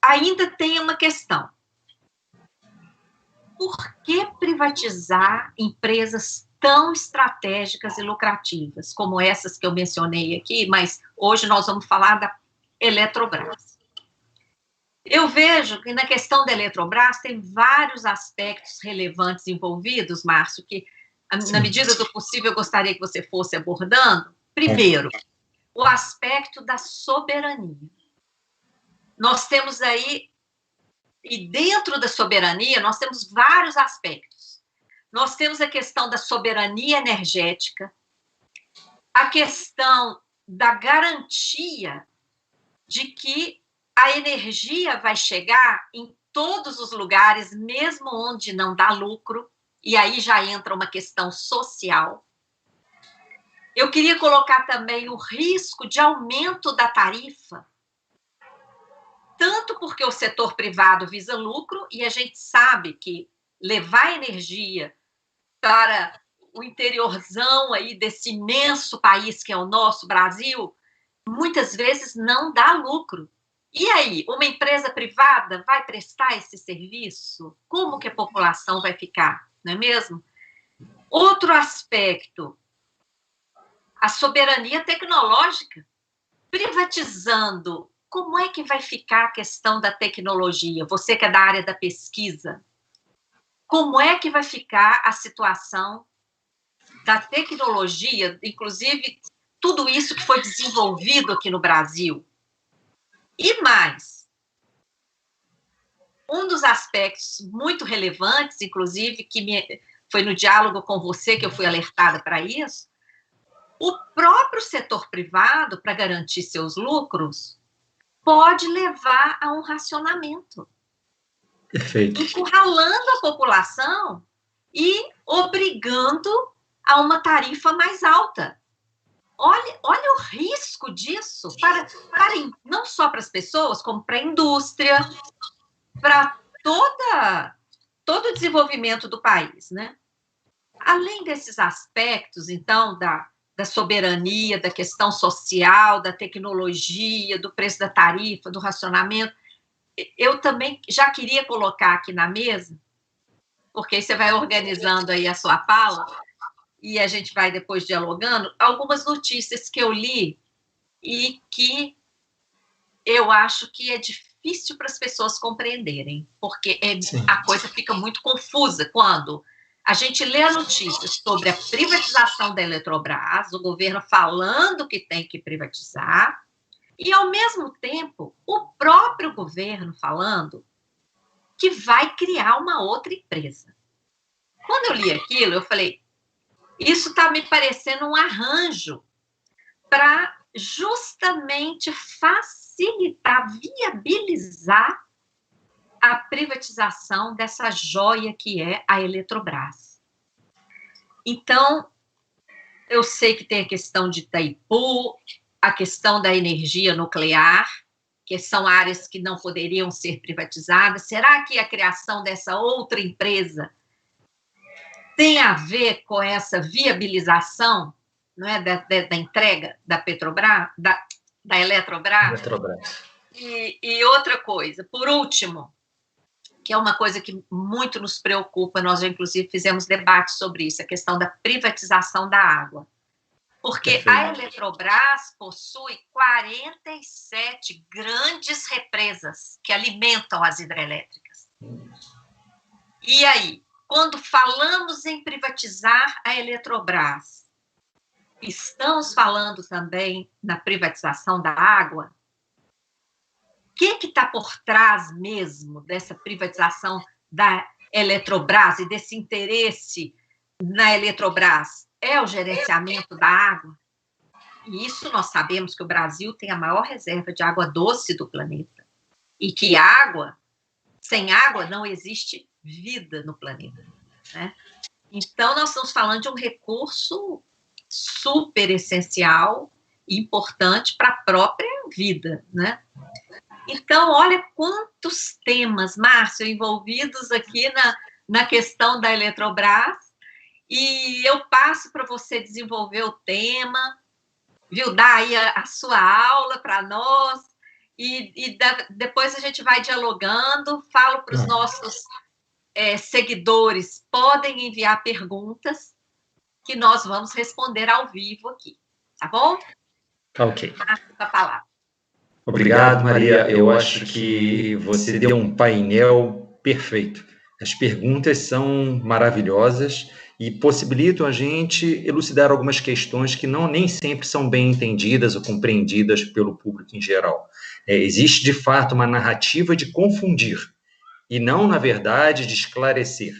ainda tem uma questão. Por que privatizar empresas tão estratégicas e lucrativas, como essas que eu mencionei aqui, mas hoje nós vamos falar da Eletrobras? Eu vejo que na questão da Eletrobras tem vários aspectos relevantes envolvidos, Márcio, que, na medida do possível, eu gostaria que você fosse abordando. Primeiro, o aspecto da soberania. Nós temos aí, e dentro da soberania, nós temos vários aspectos. Nós temos a questão da soberania energética, a questão da garantia de que a energia vai chegar em todos os lugares, mesmo onde não dá lucro, e aí já entra uma questão social. Eu queria colocar também o risco de aumento da tarifa, tanto porque o setor privado visa lucro, e a gente sabe que levar energia para o interiorzão aí desse imenso país que é o nosso Brasil, muitas vezes não dá lucro. E aí, uma empresa privada vai prestar esse serviço? Como que a população vai ficar, não é mesmo? Outro aspecto, a soberania tecnológica. Privatizando, como é que vai ficar a questão da tecnologia? Você que é da área da pesquisa, como é que vai ficar a situação da tecnologia, inclusive tudo isso que foi desenvolvido aqui no Brasil? E mais, um dos aspectos muito relevantes, inclusive, que foi no diálogo com você que eu fui alertada para isso, o próprio setor privado, para garantir seus lucros, pode levar a um racionamento. Perfeito. Encurralando a população e obrigando a uma tarifa mais alta. Olha o risco disso, não só para as pessoas, como para a indústria, para todo o desenvolvimento do país, né? Além desses aspectos, então, da soberania, da questão social, da tecnologia, do preço da tarifa, do racionamento, eu também já queria colocar aqui na mesa, porque aí você vai organizando aí a sua fala, e a gente vai depois dialogando, algumas notícias que eu li e que eu acho que é difícil para as pessoas compreenderem, porque a coisa fica muito confusa quando a gente lê a notícia sobre a privatização da Eletrobras, o governo falando que tem que privatizar, e, ao mesmo tempo, o próprio governo falando que vai criar uma outra empresa. Quando eu li aquilo, eu falei, isso está me parecendo um arranjo para justamente facilitar, viabilizar a privatização dessa joia que é a Eletrobras. Então, eu sei que tem a questão de Itaipu, a questão da energia nuclear, que são áreas que não poderiam ser privatizadas. Será que a criação dessa outra empresa tem a ver com essa viabilização, não é, da entrega da Petrobras, da Eletrobras? E outra coisa, por último, que é uma coisa que muito nos preocupa, nós já, inclusive, fizemos debate sobre isso, a questão da privatização da água. Porque a Eletrobras possui 47 grandes represas que alimentam as hidrelétricas. E aí, quando falamos em privatizar a Eletrobras, estamos falando também na privatização da água? O que está por trás mesmo dessa privatização da Eletrobras e desse interesse na Eletrobras? É o gerenciamento da água? E isso nós sabemos que o Brasil tem a maior reserva de água doce do planeta. E que sem água não existe vida no planeta, né? Então, nós estamos falando de um recurso super essencial e importante para a própria vida, né? Então, olha quantos temas, Márcio, envolvidos aqui na questão da Eletrobras, e eu passo para você desenvolver o tema, viu, dar aí a sua aula para nós, depois a gente vai dialogando. Falo para os nossos seguidores, podem enviar perguntas que nós vamos responder ao vivo aqui, tá bom? Tá ok. A palavra. Obrigado, Maria. Eu acho que você deu um painel perfeito. As perguntas são maravilhosas e possibilitam a gente elucidar algumas questões que nem sempre são bem entendidas ou compreendidas pelo público em geral. Existe, de fato, uma narrativa de confundir e não, na verdade, de esclarecer.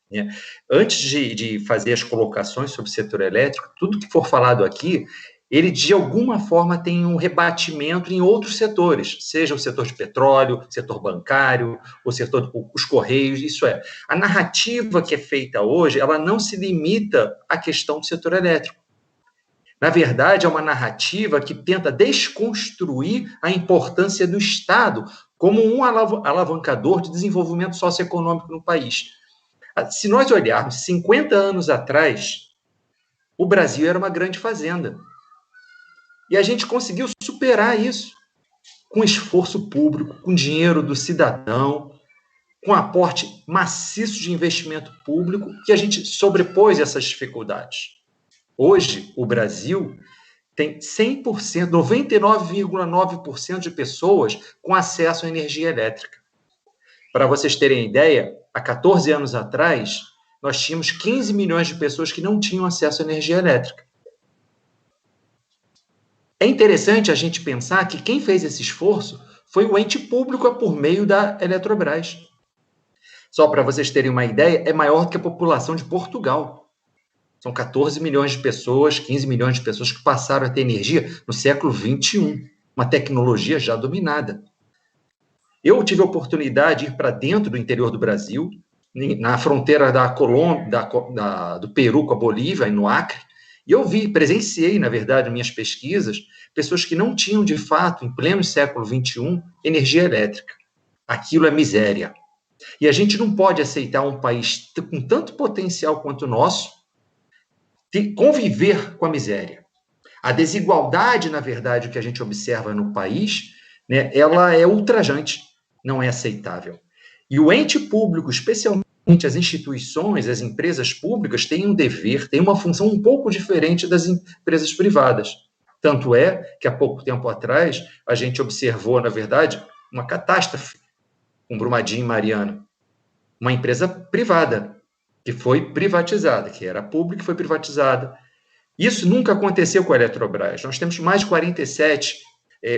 Né? Antes de fazer as colocações sobre o setor elétrico, tudo que for falado aqui, ele, de alguma forma, tem um rebatimento em outros setores, seja o setor de petróleo, setor bancário, o setor dos correios, isso é. A narrativa que é feita hoje, ela não se limita à questão do setor elétrico. Na verdade, é uma narrativa que tenta desconstruir a importância do Estado como um alavancador de desenvolvimento socioeconômico no país. Se nós olharmos 50 anos atrás, o Brasil era uma grande fazenda. E a gente conseguiu superar isso com esforço público, com dinheiro do cidadão, com aporte maciço de investimento público, que a gente sobrepôs essas dificuldades. Hoje, o Brasil tem 100%, 99,9% de pessoas com acesso à energia elétrica. Para vocês terem ideia, há 14 anos atrás, nós tínhamos 15 milhões de pessoas que não tinham acesso à energia elétrica. É interessante a gente pensar que quem fez esse esforço foi o ente público por meio da Eletrobras. Só para vocês terem uma ideia, é maior que a população de Portugal. São 14 milhões de pessoas, 15 milhões de pessoas que passaram a ter energia no século XXI, uma tecnologia já dominada. Eu tive a oportunidade de ir para dentro do interior do Brasil, na fronteira da Colômbia, do Peru com a Bolívia, no Acre, e eu presenciei, na verdade, em minhas pesquisas, pessoas que não tinham, de fato, em pleno século XXI, energia elétrica. Aquilo é miséria. E a gente não pode aceitar um país com tanto potencial quanto o nosso conviver com a miséria. A desigualdade, na verdade, que a gente observa no país, né, ela é ultrajante, não é aceitável. E o ente público, especialmente as instituições, as empresas públicas, têm um dever, têm uma função um pouco diferente das empresas privadas. Tanto é que, há pouco tempo atrás, a gente observou, na verdade, uma catástrofe com Brumadinho e Mariana. Uma empresa privada, que foi privatizada, que era pública e foi privatizada. Isso nunca aconteceu com a Eletrobras. Nós temos mais de 47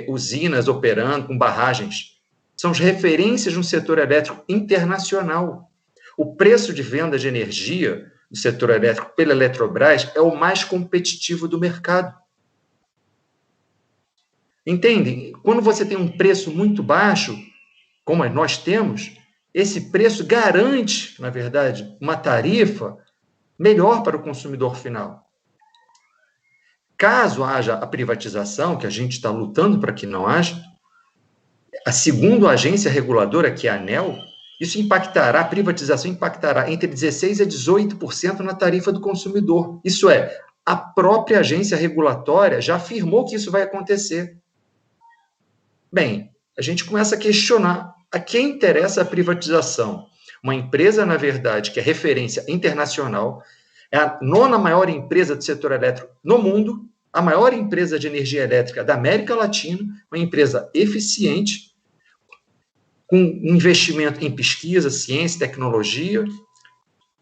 usinas operando com barragens. São as referências no setor elétrico internacional. O preço de venda de energia do setor elétrico pela Eletrobras é o mais competitivo do mercado. Entendem? Quando você tem um preço muito baixo, como nós temos, esse preço garante, na verdade, uma tarifa melhor para o consumidor final. Caso haja a privatização, que a gente está lutando para que não haja, segundo a agência reguladora, que é a ANEEL, isso impactará, a privatização impactará entre 16% a 18% na tarifa do consumidor. Isso é, a própria agência regulatória já afirmou que isso vai acontecer. Bem, a gente começa a questionar a quem interessa a privatização. Uma empresa, na verdade, que é referência internacional, é a 9ª maior empresa do setor elétrico no mundo, a maior empresa de energia elétrica da América Latina, uma empresa eficiente, com investimento em pesquisa, ciência, tecnologia,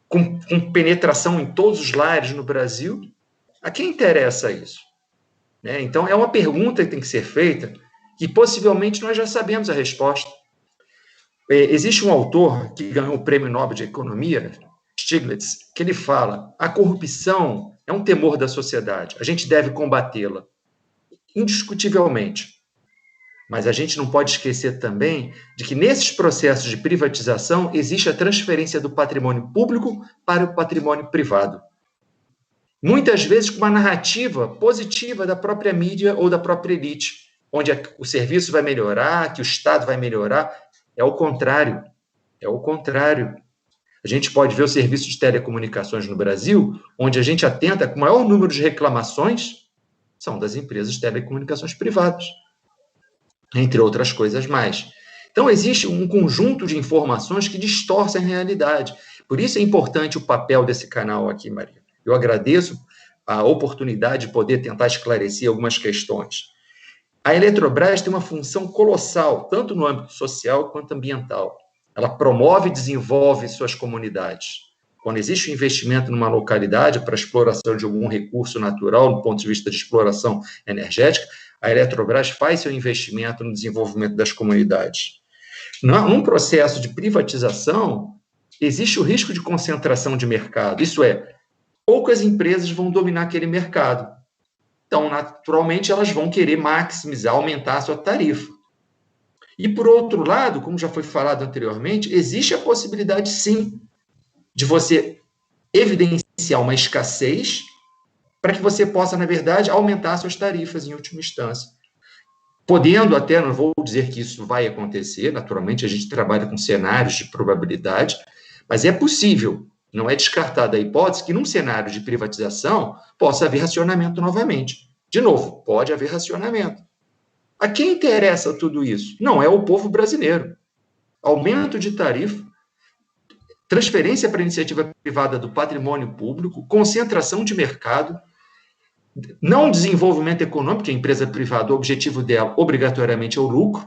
com penetração em todos os lares no Brasil. A quem interessa isso? Né? Então, é uma pergunta que tem que ser feita, que possivelmente nós já sabemos a resposta. Existe um autor que ganhou o Prêmio Nobel de Economia, Stiglitz, que ele fala: a corrupção é um temor da sociedade, a gente deve combatê-la, indiscutivelmente. Mas a gente não pode esquecer também de que nesses processos de privatização existe a transferência do patrimônio público para o patrimônio privado. Muitas vezes com uma narrativa positiva da própria mídia ou da própria elite, onde o serviço vai melhorar, que o Estado vai melhorar. É o contrário. É o contrário. A gente pode ver o serviço de telecomunicações no Brasil, onde a gente atenta com o maior número de reclamações são das empresas de telecomunicações privadas. entre outras coisas mais. Então, existe um conjunto de informações que distorcem a realidade. Por isso é importante o papel desse canal aqui, Maria. Eu agradeço a oportunidade de poder tentar esclarecer algumas questões. A Eletrobras tem uma função colossal, tanto no âmbito social quanto ambiental. Ela promove e desenvolve suas comunidades. Quando existe um investimento numa localidade para a exploração de algum recurso natural, do ponto de vista de exploração energética, a Eletrobras faz seu investimento no desenvolvimento das comunidades. Num processo de privatização, existe o risco de concentração de mercado, isso é, poucas empresas vão dominar aquele mercado. Então, naturalmente, elas vão querer maximizar, aumentar a sua tarifa. E, por outro lado, como já foi falado anteriormente, existe a possibilidade, sim, de você evidenciar uma escassez para que você possa, na verdade, aumentar suas tarifas em última instância. Podendo até, não vou dizer que isso vai acontecer, naturalmente a gente trabalha com cenários de probabilidade, mas é possível, não é descartada a hipótese que num cenário de privatização possa haver racionamento novamente. De novo, pode haver racionamento. A quem interessa tudo isso? Não é o povo brasileiro. Aumento de tarifa, transferência para a iniciativa privada do patrimônio público, concentração de mercado, não desenvolvimento econômico, que a empresa privada, o objetivo dela, obrigatoriamente, é o lucro.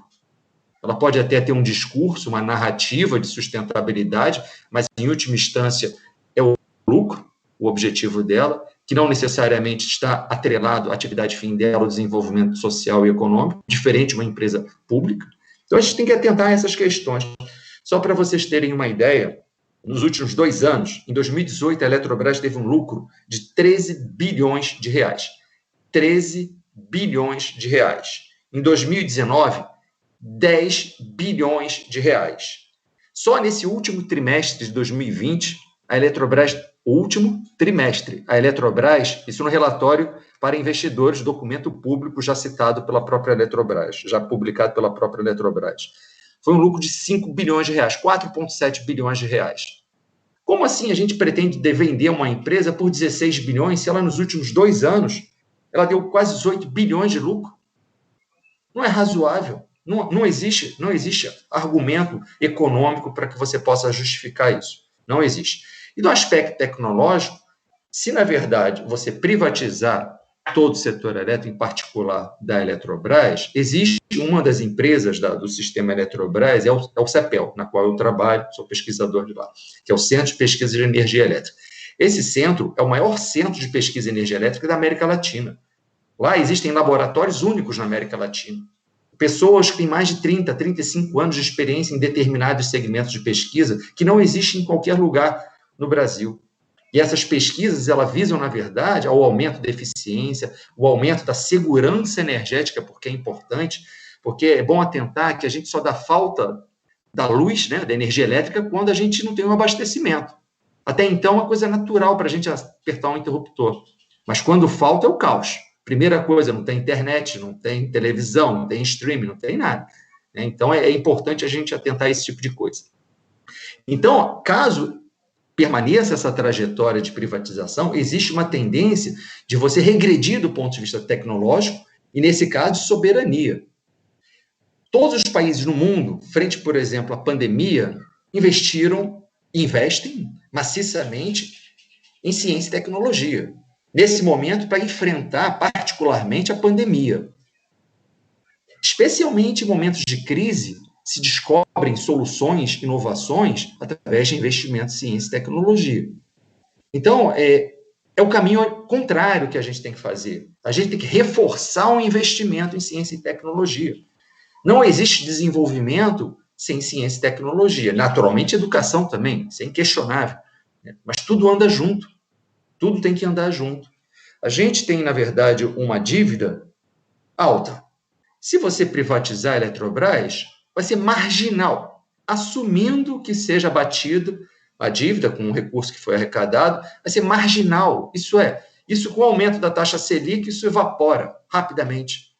Ela pode até ter um discurso, uma narrativa de sustentabilidade, mas, em última instância, é o lucro, o objetivo dela, que não necessariamente está atrelado à atividade fim dela, ao desenvolvimento social e econômico, diferente de uma empresa pública. Então, a gente tem que atentar a essas questões. Só para vocês terem uma ideia, nos últimos 2 anos, em 2018, a Eletrobras teve um lucro de 13 bilhões de reais. 13 bilhões de reais. Em 2019, 10 bilhões de reais. Só nesse último trimestre de 2020, a Eletrobras, o último trimestre, a Eletrobras, isso no relatório para investidores, documento público já citado pela própria Eletrobras, já publicado pela própria Eletrobras. Foi um lucro de 5 bilhões de reais, 4,7 bilhões de reais. Como assim a gente pretende vender uma empresa por 16 bilhões se ela, nos últimos 2 anos, ela deu quase 18 bilhões de lucro? Não é razoável. Não existe argumento econômico para que você possa justificar isso. Não existe. E do aspecto tecnológico, se, na verdade, você privatizar todo o setor elétrico, em particular da Eletrobras, existe uma das empresas do sistema Eletrobras, é o CEPEL, na qual eu trabalho, sou pesquisador de lá, que é o Centro de Pesquisa de Energia Elétrica. Esse centro é o maior centro de pesquisa de energia elétrica da América Latina. Lá existem laboratórios únicos na América Latina. Pessoas que têm mais de 30, 35 anos de experiência em determinados segmentos de pesquisa que não existem em qualquer lugar no Brasil. E essas pesquisas, elas visam, na verdade, ao aumento da eficiência, o aumento da segurança energética, porque é importante, porque é bom atentar que a gente só dá falta da luz, né, da energia elétrica, quando a gente não tem um abastecimento. Até então, é uma coisa natural para a gente apertar um interruptor. Mas quando falta, é o caos. Primeira coisa, não tem internet, não tem televisão, não tem streaming, não tem nada. Então, é importante a gente atentar a esse tipo de coisa. Então, caso permaneça essa trajetória de privatização, existe uma tendência de você regredir do ponto de vista tecnológico e, nesse caso, de soberania. Todos os países no mundo, frente, por exemplo, à pandemia, investem maciçamente em ciência e tecnologia, nesse momento, para enfrentar particularmente a pandemia. Especialmente em momentos de crise, se descobrem soluções, inovações, através de investimentos em ciência e tecnologia. Então, é o caminho contrário que a gente tem que fazer. A gente tem que reforçar o investimento em ciência e tecnologia. Não existe desenvolvimento sem ciência e tecnologia. Naturalmente, educação também, isso é inquestionável. Mas tudo anda junto. Tudo tem que andar junto. A gente tem, na verdade, uma dívida alta. Se você privatizar a Eletrobras, vai ser marginal, assumindo que seja abatida a dívida com o recurso que foi arrecadado, vai ser marginal. Isso com o aumento da taxa Selic, isso evapora rapidamente.